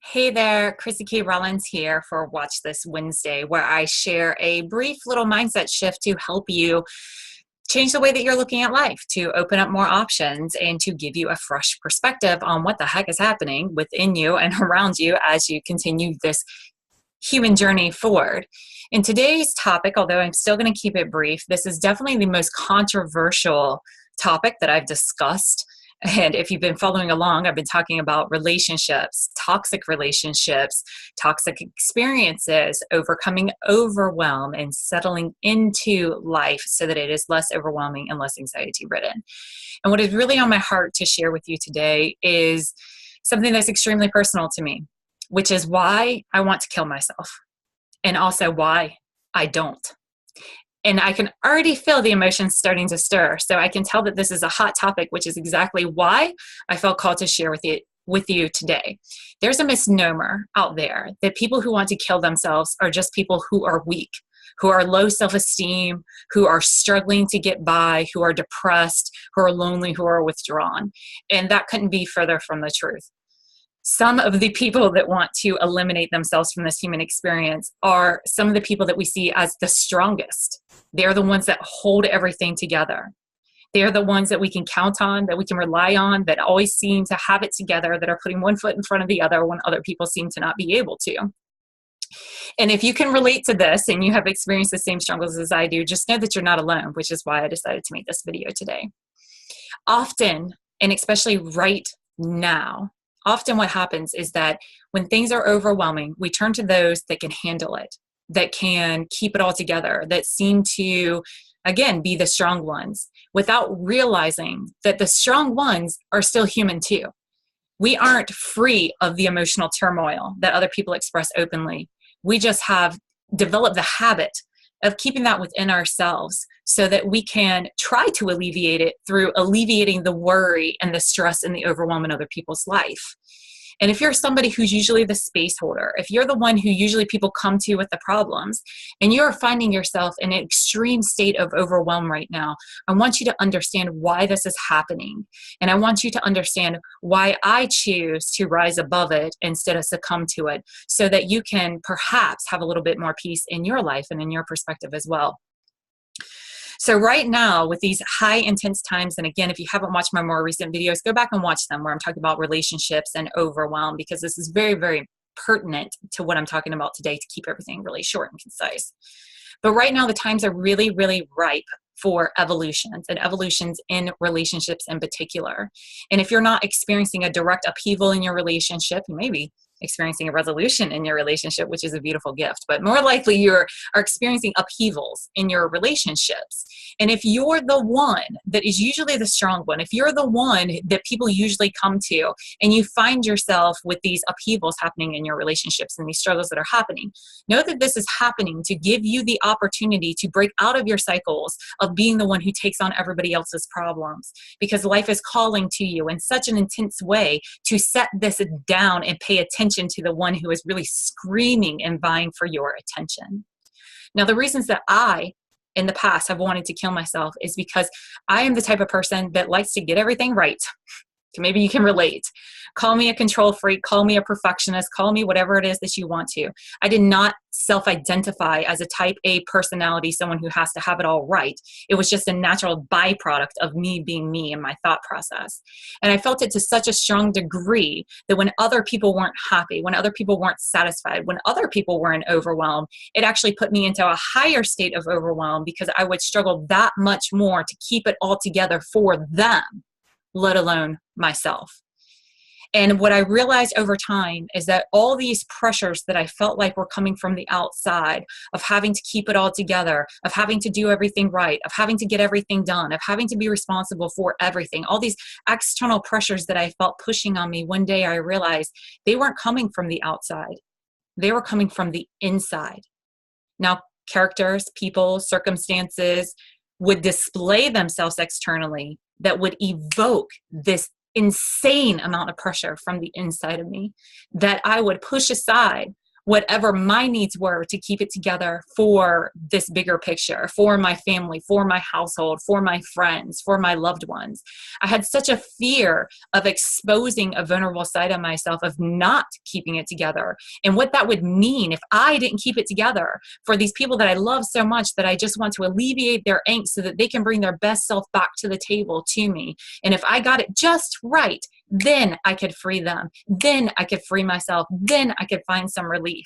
Hey there, Chrissy K. Rollins here for Watch This Wednesday, where I share a brief little mindset shift to help you change the way that you're looking at life, to open up more options, and to give you a fresh perspective on what the heck is happening within you and around you as you continue this human journey forward. In today's topic, although I'm still going to keep it brief, this is definitely the most controversial topic that I've discussed. And if you've been following along, I've been talking about relationships, toxic experiences, overcoming overwhelm, and settling into life so that it is less overwhelming and less anxiety ridden. And what is really on my heart to share with you today is something that's extremely personal to me, which is why I want to kill myself and also why I don't. And I can already feel the emotions starting to stir. So I can tell that this is a hot topic, which is exactly why I felt called to share with you today. There's a misnomer out there that people who want to kill themselves are just people who are weak, who are low self-esteem, who are struggling to get by, who are depressed, who are lonely, who are withdrawn. And that couldn't be further from the truth. Some of the people that want to eliminate themselves from this human experience are some of the people that we see as the strongest. They're the ones that hold everything together. They're the ones that we can count on, that we can rely on, that always seem to have it together, that are putting one foot in front of the other when other people seem to not be able to. And if you can relate to this and you have experienced the same struggles as I do, just know that you're not alone, which is why I decided to make this video today. Often, and especially right now, often what happens is that when things are overwhelming, we turn to those that can handle it, that can keep it all together, that seem to, again, be the strong ones, without realizing that the strong ones are still human too. We aren't free of the emotional turmoil that other people express openly. We just have developed the habit of keeping that within ourselves so that we can try to alleviate it through alleviating the worry and the stress and the overwhelm in other people's life. And if you're somebody who's usually the space holder, if you're the one who usually people come to with the problems, and you're finding yourself in an extreme state of overwhelm right now, I want you to understand why this is happening. And I want you to understand why I choose to rise above it instead of succumb to it, so that you can perhaps have a little bit more peace in your life and in your perspective as well. So right now, with these high intense times, and again, if you haven't watched my more recent videos, go back and watch them where I'm talking about relationships and overwhelm, because this is very, very pertinent to what I'm talking about today to keep everything really short and concise. But right now, the times are really, really ripe for evolutions, and evolutions in relationships in particular. And if you're not experiencing a direct upheaval in your relationship, you may be experiencing a resolution in your relationship, which is a beautiful gift, but more likely you are experiencing upheavals in your relationships. And if you're the one that is usually the strong one, if you're the one that people usually come to, and you find yourself with these upheavals happening in your relationships and these struggles that are happening, know that this is happening to give you the opportunity to break out of your cycles of being the one who takes on everybody else's problems, because life is calling to you in such an intense way to set this down and pay attention to the one who is really screaming and vying for your attention. Now, the reasons that I, in the past, have wanted to kill myself is because I am the type of person that likes to get everything right. Maybe you can relate. Call me a control freak, call me a perfectionist, call me whatever it is that you want to. I did not self-identify as a type A personality, someone who has to have it all right. It was just a natural byproduct of me being me and my thought process. And I felt it to such a strong degree that when other people weren't happy, when other people weren't satisfied, when other people were in overwhelm, it actually put me into a higher state of overwhelm, because I would struggle that much more to keep it all together for them, let alone myself. And what I realized over time is that all these pressures that I felt like were coming from the outside, of having to keep it all together, of having to do everything right, of having to get everything done, of having to be responsible for everything, all these external pressures that I felt pushing on me, one day I realized they weren't coming from the outside. They were coming from the inside. Now, characters, people, circumstances would display themselves externally that would evoke this insane amount of pressure from the inside of me that I would push aside whatever my needs were to keep it together for this bigger picture, for my family, for my household, for my friends, for my loved ones. I had such a fear of exposing a vulnerable side of myself, of not keeping it together, and what that would mean if I didn't keep it together for these people that I love so much, that I just want to alleviate their angst so that they can bring their best self back to the table to me. And if I got it just right, then I could free them. Then I could free myself. Then I could find some relief.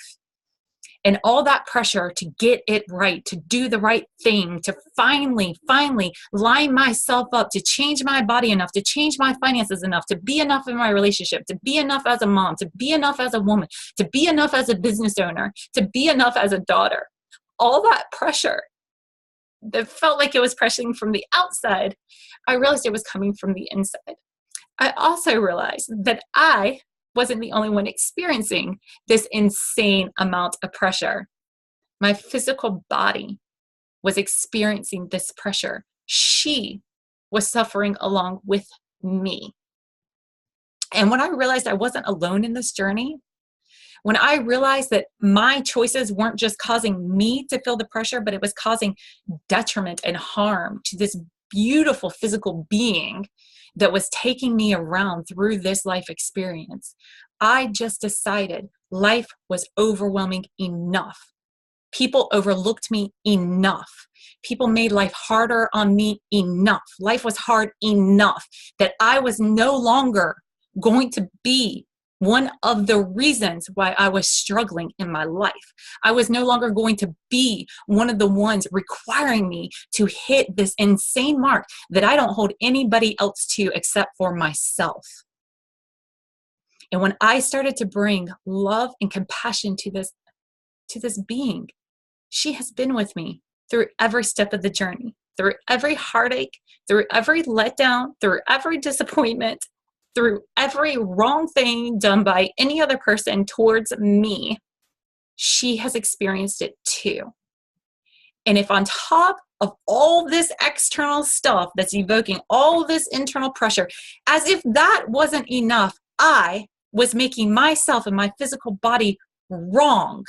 And all that pressure to get it right, to do the right thing, to finally line myself up, to change my body enough, to change my finances enough, to be enough in my relationship, to be enough as a mom, to be enough as a woman, to be enough as a business owner, to be enough as a daughter. All that pressure that felt like it was pressuring from the outside, I realized it was coming from the inside. I also realized that I wasn't the only one experiencing this insane amount of pressure. My physical body was experiencing this pressure. She was suffering along with me. And when I realized I wasn't alone in this journey, when I realized that my choices weren't just causing me to feel the pressure, but it was causing detriment and harm to this beautiful physical being that was taking me around through this life experience, I just decided life was overwhelming enough. People overlooked me enough. People made life harder on me enough. Life was hard enough that I was no longer going to be one of the reasons why I was struggling in my life. I was no longer going to be one of the ones requiring me to hit this insane mark that I don't hold anybody else to except for myself. And when I started to bring love and compassion to this being, she has been with me through every step of the journey, through every heartache, through every letdown, through every disappointment, through every wrong thing done by any other person towards me. She has experienced it too. And if on top of all this external stuff that's evoking all this internal pressure, as if that wasn't enough, I was making myself and my physical body wrong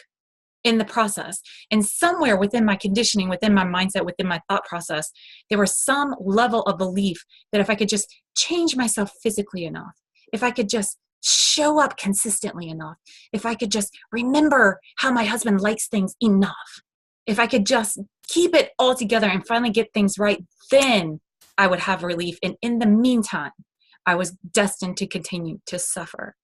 in the process. And somewhere within my conditioning, within my mindset, within my thought process, there was some level of belief that if I could just change myself physically enough, if I could just show up consistently enough, if I could just remember how my husband likes things enough, if I could just keep it all together and finally get things right, then I would have relief. And in the meantime, I was destined to continue to suffer.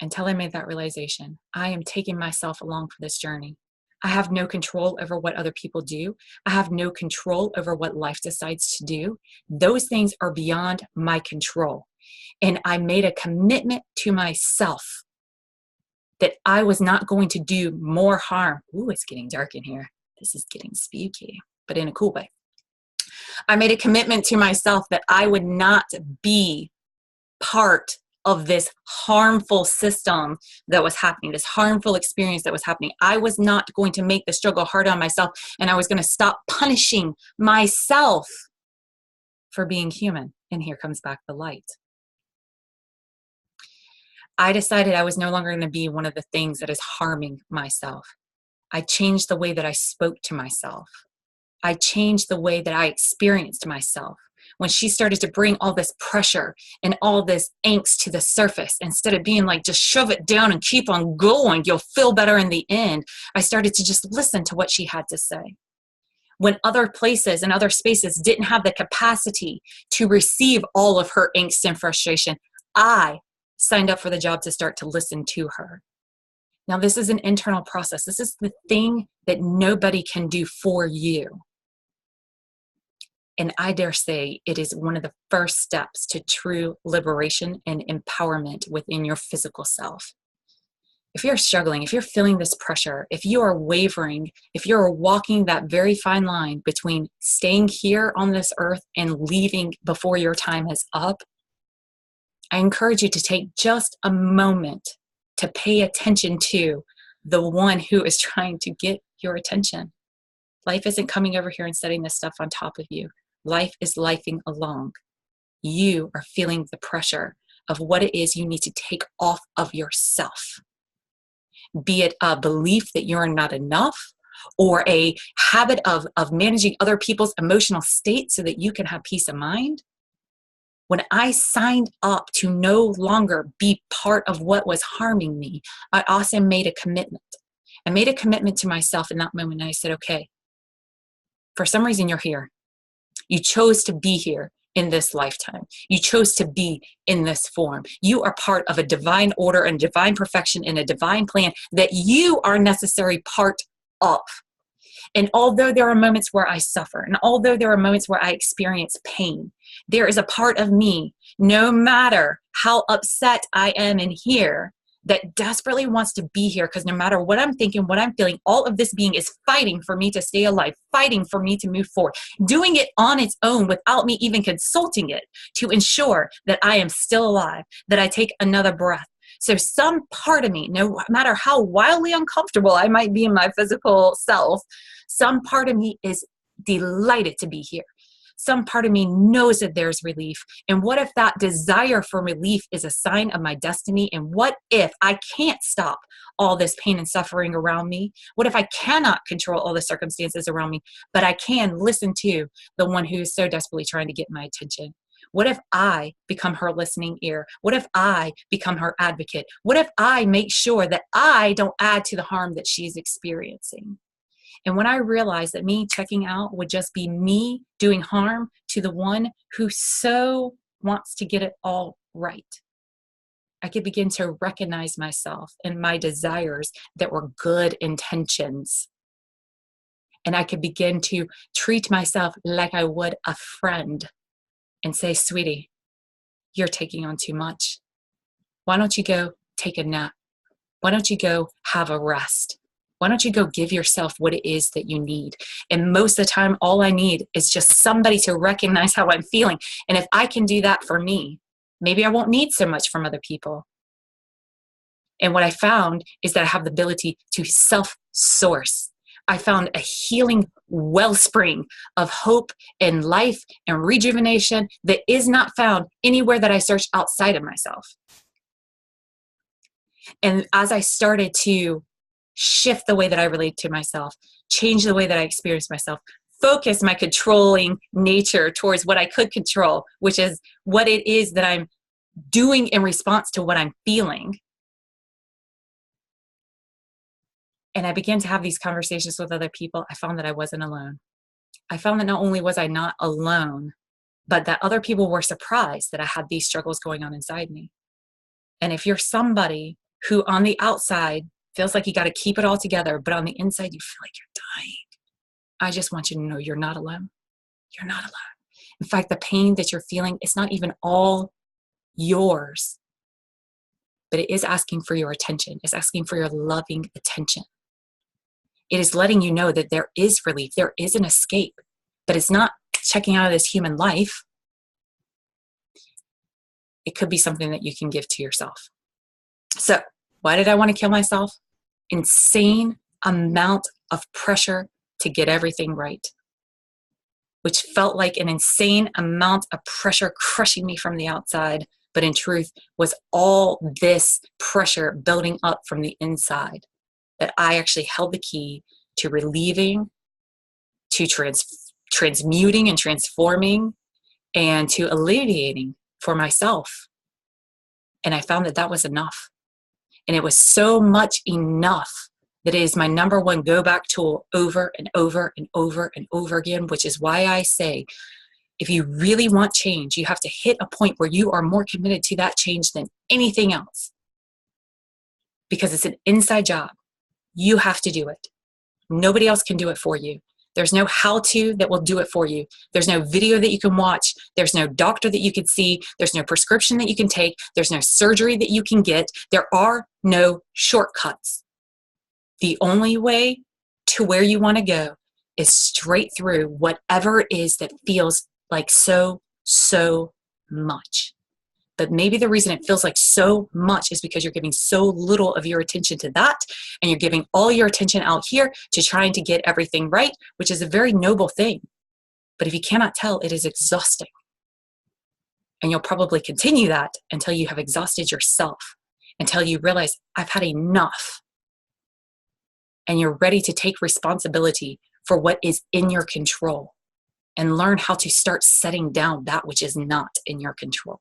Until I made that realization, I am taking myself along for this journey. I have no control over what other people do. I have no control over what life decides to do. Those things are beyond my control. And I made a commitment to myself that I was not going to do more harm. Ooh, it's getting dark in here. This is getting spooky, but in a cool way. I made a commitment to myself that I would not be part of this harmful system that was happening, this harmful experience that was happening. I was not going to make the struggle hard on myself, and I was going to stop punishing myself for being human. And here comes back the light. I decided I was no longer going to be one of the things that is harming myself. I changed the way that I spoke to myself. I changed the way that I experienced myself. When she started to bring all this pressure and all this angst to the surface, instead of being like, just shove it down and keep on going, you'll feel better in the end, I started to just listen to what she had to say. When other places and other spaces didn't have the capacity to receive all of her angst and frustration, I signed up for the job to start to listen to her. Now, this is an internal process. This is the thing that nobody can do for you. And I dare say it is one of the first steps to true liberation and empowerment within your physical self. If you're struggling, if you're feeling this pressure, if you are wavering, if you're walking that very fine line between staying here on this earth and leaving before your time is up, I encourage you to take just a moment to pay attention to the one who is trying to get your attention. Life isn't coming over here and setting this stuff on top of you. Life is lifing along. You are feeling the pressure of what it is you need to take off of yourself. be it a belief that you're not enough, or a habit of managing other people's emotional state so that you can have peace of mind. When I signed up to no longer be part of what was harming me, I also made a commitment. I made a commitment to myself in that moment. And I said, okay, for some reason you're here. You chose to be here in this lifetime. You chose to be in this form. You are part of a divine order and divine perfection and a divine plan that you are a necessary part of. And although there are moments where I suffer, and although there are moments where I experience pain, there is a part of me, no matter how upset I am in here, that desperately wants to be here, because no matter what I'm thinking, what I'm feeling, all of this being is fighting for me to stay alive, fighting for me to move forward, doing it on its own without me even consulting it to ensure that I am still alive, that I take another breath. So some part of me, no matter how wildly uncomfortable I might be in my physical self, some part of me is delighted to be here. Some part of me knows that there's relief. And what if that desire for relief is a sign of my destiny? And what if I can't stop all this pain and suffering around me? What if I cannot control all the circumstances around me, but I can listen to the one who is so desperately trying to get my attention? What if I become her listening ear? What if I become her advocate? What if I make sure that I don't add to the harm that she's experiencing? And when I realized that me checking out would just be me doing harm to the one who so wants to get it all right, I could begin to recognize myself and my desires that were good intentions. And I could begin to treat myself like I would a friend and say, sweetie, you're taking on too much. Why don't you go take a nap? Why don't you go have a rest? Why don't you go give yourself what it is that you need? And most of the time, all I need is just somebody to recognize how I'm feeling. And if I can do that for me, maybe I won't need so much from other people. And what I found is that I have the ability to self-source. I found a healing wellspring of hope and life and rejuvenation that is not found anywhere that I search outside of myself. And as I started to shift the way that I relate to myself, change the way that I experience myself, focus my controlling nature towards what I could control, which is what it is that I'm doing in response to what I'm feeling. And I began to have these conversations with other people. I found that I wasn't alone. I found that not only was I not alone, but that other people were surprised that I had these struggles going on inside me. And if you're somebody who on the outside feels like you got to keep it all together, but on the inside you feel like you're dying, I just want you to know you're not alone. You're not alone. In fact, the pain that you're feeling is not even all yours, but it is asking for your attention. It's asking for your loving attention. It is letting you know that there is relief, there is an escape, but it's not checking out of this human life. It could be something that you can give to yourself. So, why did I want to kill myself? Insane amount of pressure to get everything right, which felt like an insane amount of pressure crushing me from the outside, but in truth was all this pressure building up from the inside that I actually held the key to relieving, to transmuting and transforming, and to alleviating for myself. And I found that that was enough. And it was so much enough that it is my number one go-back tool over and over and over and over again, which is why I say, if you really want change, you have to hit a point where you are more committed to that change than anything else. Because it's an inside job. You have to do it. Nobody else can do it for you. There's no how-to that will do it for you. There's no video that you can watch. There's no doctor that you can see. There's no prescription that you can take. There's no surgery that you can get. There are no shortcuts. The only way to where you want to go is straight through whatever it is that feels like so much. But maybe the reason it feels like so much is because you're giving so little of your attention to that, and you're giving all your attention out here to trying to get everything right, which is a very noble thing. But if you cannot tell, it is exhausting. And you'll probably continue that until you have exhausted yourself, until you realize, I've had enough. and you're ready to take responsibility for what is in your control and learn how to start setting down that which is not in your control.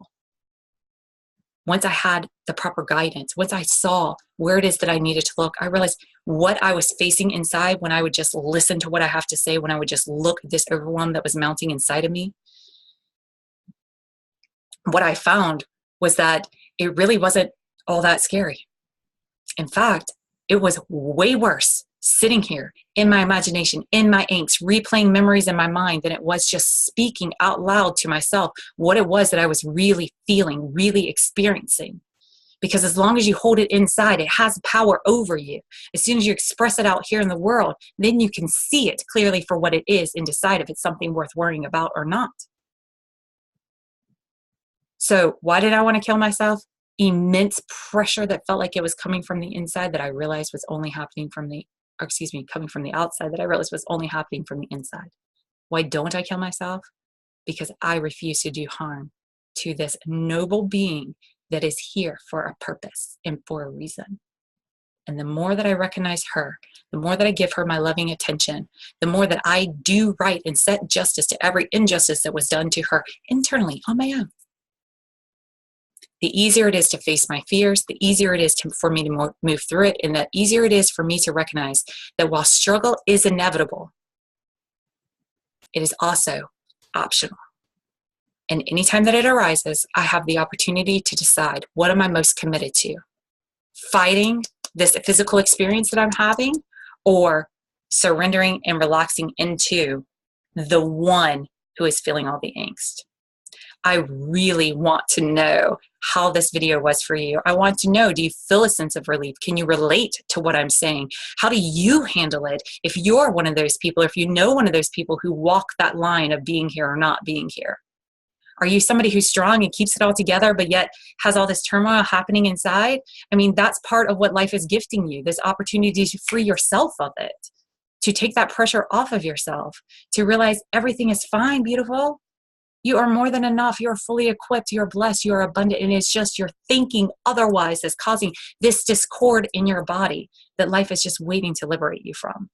Once I had the proper guidance, once I saw where it is that I needed to look, I realized what I was facing inside when I would just listen to what I have to say, when I would just look at this overwhelm that was mounting inside of me. What I found was that it really wasn't all that scary. In fact, it was way worse sitting here in my imagination, in my angst, replaying memories in my mind than it was just speaking out loud to myself what it was that I was really feeling, really experiencing. Because as long as you hold it inside, it has power over you. As soon as you express it out here in the world, then you can see it clearly for what it is and decide if it's something worth worrying about or not. So why did I want to kill myself? Immense pressure that felt like it was coming from the inside that I realized was only happening coming from the outside that I realized was only happening from the inside. Why don't I kill myself? Because I refuse to do harm to this noble being that is here for a purpose and for a reason. And the more that I recognize her, the more that I give her my loving attention, the more that I do right and set justice to every injustice that was done to her internally on my own, the easier it is to face my fears, the easier it is for me to move through it, and the easier it is for me to recognize that while struggle is inevitable, it is also optional. And anytime that it arises, I have the opportunity to decide, what am I most committed to? Fighting this physical experience that I'm having, or surrendering and relaxing into the one who is feeling all the angst? I really want to know how this video was for you. I want to know, do you feel a sense of relief? Can you relate to what I'm saying? How do you handle it if you're one of those people, if you know one of those people who walk that line of being here or not being here? Are you somebody who's strong and keeps it all together, but yet has all this turmoil happening inside? I mean, that's part of what life is gifting you, this opportunity to free yourself of it, to take that pressure off of yourself, to realize everything is fine, beautiful. You are more than enough. You're fully equipped. You're blessed. You're abundant. And it's just your thinking otherwise that's causing this discord in your body that life is just waiting to liberate you from.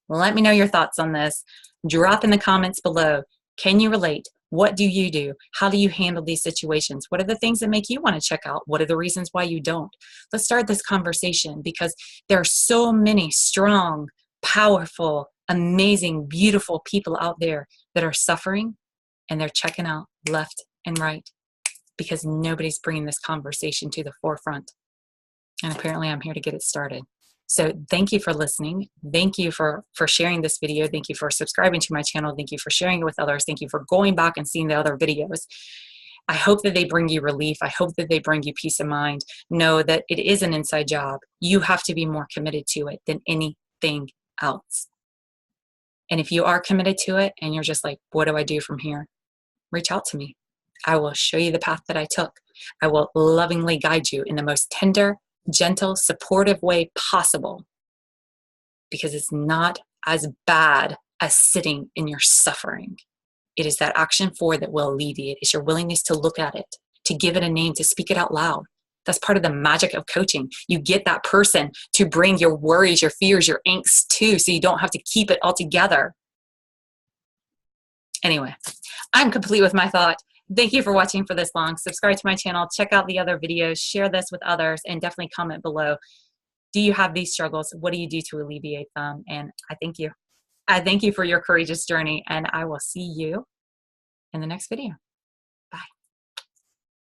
Let me know your thoughts on this. Drop in the comments below. Can you relate? What do you do? How do you handle these situations? What are the things that make you want to check out? What are the reasons why you don't? Let's start this conversation, because there are so many strong, powerful, amazing, beautiful people out there that are suffering, and they're checking out left and right because nobody's bringing this conversation to the forefront. And apparently I'm here to get it started. So thank you for listening. Thank you for sharing this video. Thank you for subscribing to my channel. Thank you for sharing it with others. Thank you for going back and seeing the other videos. I hope that they bring you relief. I hope that they bring you peace of mind. Know that it is an inside job. You have to be more committed to it than anything else. And if you are committed to it and you're just like, what do I do from here? Reach out to me. I will show you the path that I took. I will lovingly guide you in the most tender, gentle, supportive way possible, because it's not as bad as sitting in your suffering. It is that action forward that will alleviate. It's your willingness to look at it, to give it a name, to speak it out loud. That's part of the magic of coaching. You get that person to bring your worries, your fears, your angst too, so you don't have to keep it all together. Anyway, I'm complete with my thought. Thank you for watching for this long. Subscribe to my channel, check out the other videos, share this with others, and definitely comment below. Do you have these struggles? What do you do to alleviate them? And I thank you. I thank you for your courageous journey, and I will see you in the next video.